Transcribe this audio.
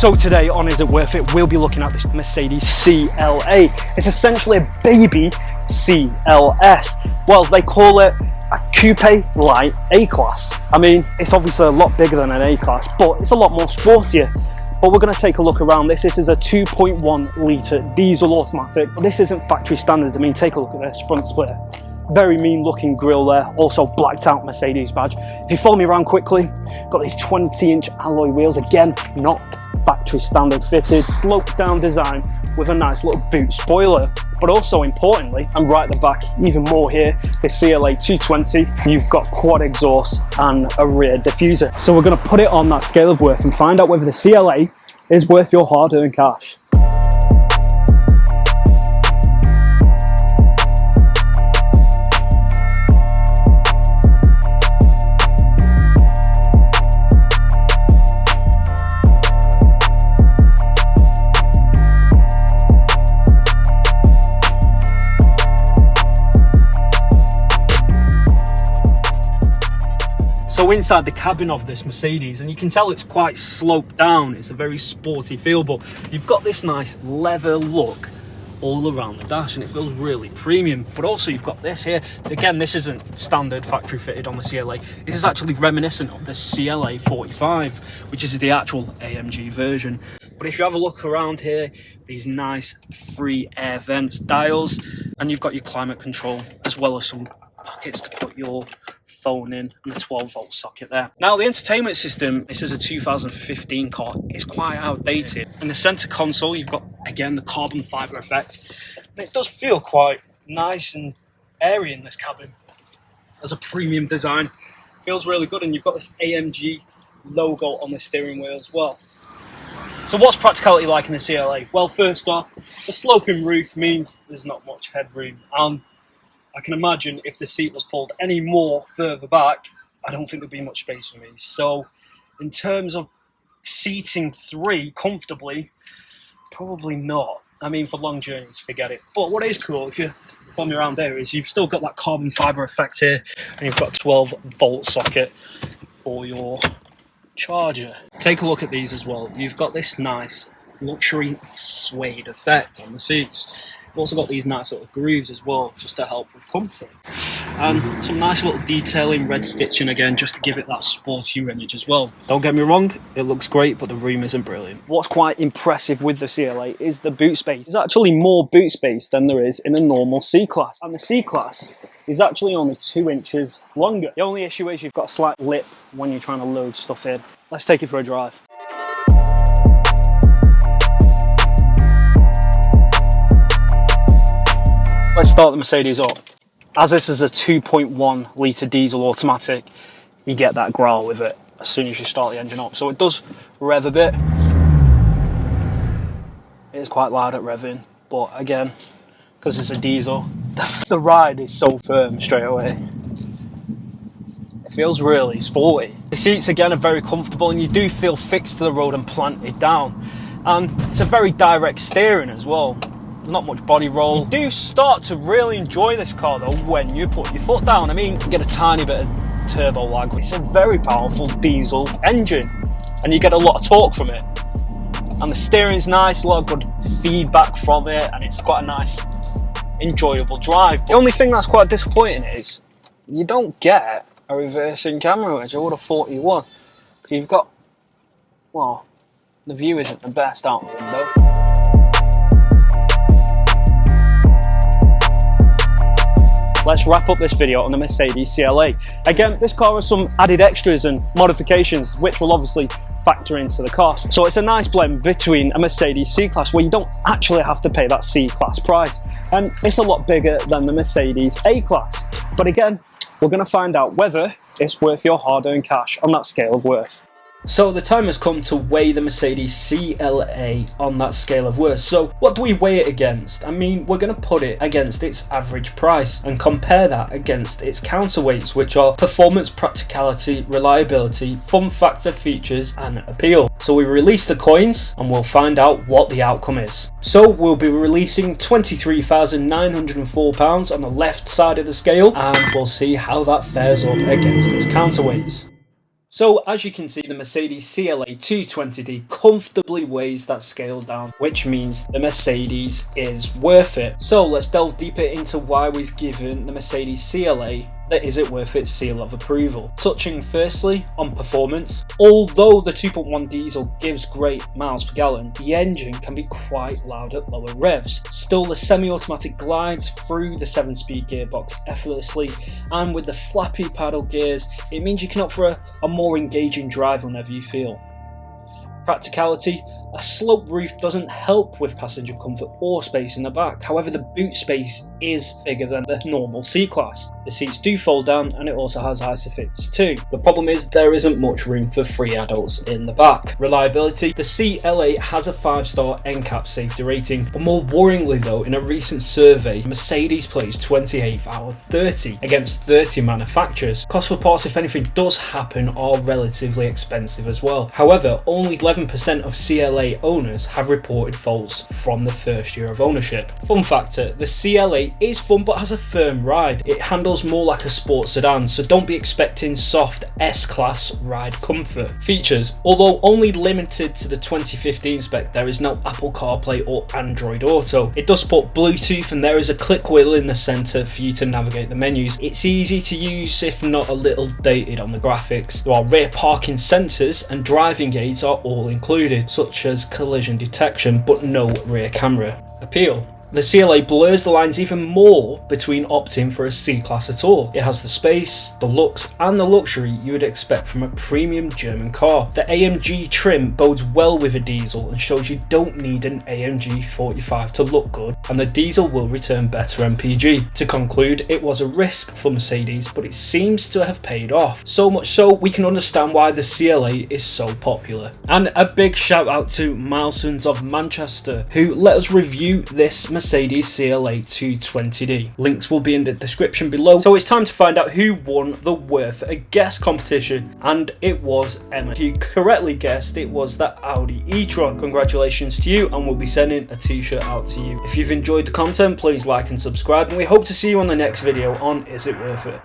So today on Is It Worth It, we'll be looking at this Mercedes CLA. It's essentially a baby CLS. Well, they call it a coupe light A-Class. I mean, it's obviously a lot bigger than an A-Class, but it's a lot more sportier. But we're going to take a look around this. This is a 2.1 litre diesel automatic. But this isn't factory standard. I mean, take a look at this front split. Very mean looking grille there, also blacked out Mercedes badge. If you follow me around quickly, got these 20-inch alloy wheels, again, not factory standard fitted, sloped down design with a nice little boot spoiler. But also importantly, and right at the back, even more here, the CLA 220, you've got quad exhaust and a rear diffuser. So we're going to put it on that scale of worth and find out whether the CLA is worth your hard-earned cash. So inside the cabin of this Mercedes, and you can tell it's quite sloped down, it's a very sporty feel, but you've got this nice leather look all around the dash and it feels really premium. But also you've got this here, again, this isn't standard factory fitted on the CLA, it is actually reminiscent of the CLA 45, which is the actual AMG version. But if you have a look around here, these nice free air vents, dials, and you've got your climate control as well as some pockets to put your phone in and a 12-volt socket there. Now the entertainment system, this is a 2015 car, it's quite outdated. In the center console you've got again the carbon fiber effect, and it does feel quite nice and airy in this cabin as a premium design. Feels really good, and you've got this AMG logo on the steering wheel as well. So what's practicality like in the CLA? Well, first off, the sloping roof means there's not much headroom, and I can imagine if the seat was pulled any more further back, I don't think there'd be much space for me. So in terms of seating three comfortably, probably not. I mean, for long journeys, forget it. But what is cool, if you follow me around there, is you've still got that carbon fiber effect here, and you've got a 12-volt socket for your charger. Take a look at these as well. You've got this nice luxury suede effect on the seats. You've also got these nice little grooves as well, just to help with comfort. And some nice little detailing, red stitching again, just to give it that sportier image as well. Don't get me wrong, it looks great, but the room isn't brilliant. What's quite impressive with the CLA is the boot space. There's actually more boot space than there is in a normal C-Class. And the C-Class is actually only 2 inches longer. The only issue is you've got a slight lip when you're trying to load stuff in. Let's take it for a drive. Let's start the Mercedes up. As this is a 2.1 litre diesel automatic, you get that growl with it as soon as you start the engine up. So it does rev a bit. It is quite loud at revving, but again, because it's a diesel, the ride is so firm straight away. It feels really sporty. The seats again are very comfortable, and you do feel fixed to the road and planted down. And it's a very direct steering as well. Not much body roll. You do start to really enjoy this car though when you put your foot down. I mean, you get a tiny bit of turbo lag. It's a very powerful diesel engine and you get a lot of torque from it. And the steering's nice, a lot of good feedback from it, and it's quite a nice, enjoyable drive. The only thing that's quite disappointing is you don't get a reversing camera, which I would have thought you would. You've got, well, the view isn't the best out the window. Let's wrap up this video on the Mercedes CLA. Again, this car has some added extras and modifications which will obviously factor into the cost. So it's a nice blend between a Mercedes C-Class where you don't actually have to pay that C-Class price, and it's a lot bigger than the Mercedes A-Class. But again, we're going to find out whether it's worth your hard-earned cash on that scale of worth. So the time has come to weigh the Mercedes CLA on that scale of worth. So what do we weigh it against? I mean, we're going to put it against its average price and compare that against its counterweights, which are performance, practicality, reliability, fun factor, features and appeal. So we release the coins and we'll find out what the outcome is. So we'll be releasing £23,904 on the left side of the scale, and we'll see how that fares up against its counterweights. So as you can see, the Mercedes CLA 220d comfortably weighs that scale down, which means the Mercedes is worth it. So let's delve deeper into why we've given the Mercedes CLA the Is It Worth It seal of approval. Touching firstly on performance, although the 2.1 diesel gives great miles per gallon, the engine can be quite loud at lower revs. Still, the semi-automatic glides through the 7-speed gearbox effortlessly, and with the flappy paddle gears, it means you can opt for a more engaging drive whenever you feel. Practicality, a sloped roof doesn't help with passenger comfort or space in the back. However, the boot space is bigger than the normal C-Class. The seats do fold down, and it also has ISOFIX too. The problem is there isn't much room for 3 adults in the back. Reliability, the CLA has a 5-star NCAP safety rating, but more worryingly though, in a recent survey, Mercedes placed 28th out of 30 against 30 manufacturers. Cost for parts, if anything does happen, are relatively expensive as well. However, only 11% of CLA owners have reported faults from the first year of ownership. Fun factor, the CLA is fun but has a firm ride. It handles more like a sports sedan, so don't be expecting soft S-Class ride comfort. Features, although only limited to the 2015 spec, there is no Apple CarPlay or Android Auto. It does support Bluetooth, and there is a click wheel in the centre for you to navigate the menus. It's easy to use, if not a little dated on the graphics. There are rear parking sensors, and driving aids are all included, such as collision detection, but no rear camera. Appeal. The CLA blurs the lines even more between opting for a C-Class at all. It has the space, the looks, and the luxury you would expect from a premium German car. The AMG trim bodes well with a diesel and shows you don't need an AMG 45 to look good, and the diesel will return better MPG. To conclude, it was a risk for Mercedes, but it seems to have paid off. So much so, we can understand why the CLA is so popular. And a big shout out to Milesons of Manchester, who let us review this Mercedes CLA 220d. Links will be in the description below. So it's time to find out who won the Worth a Guess competition, and it was Emma. You correctly guessed it was the Audi e-tron. Congratulations to you, and we'll be sending a t-shirt out to you. If you've enjoyed the content, please like and subscribe, and we hope to see you on the next video on Is It Worth It?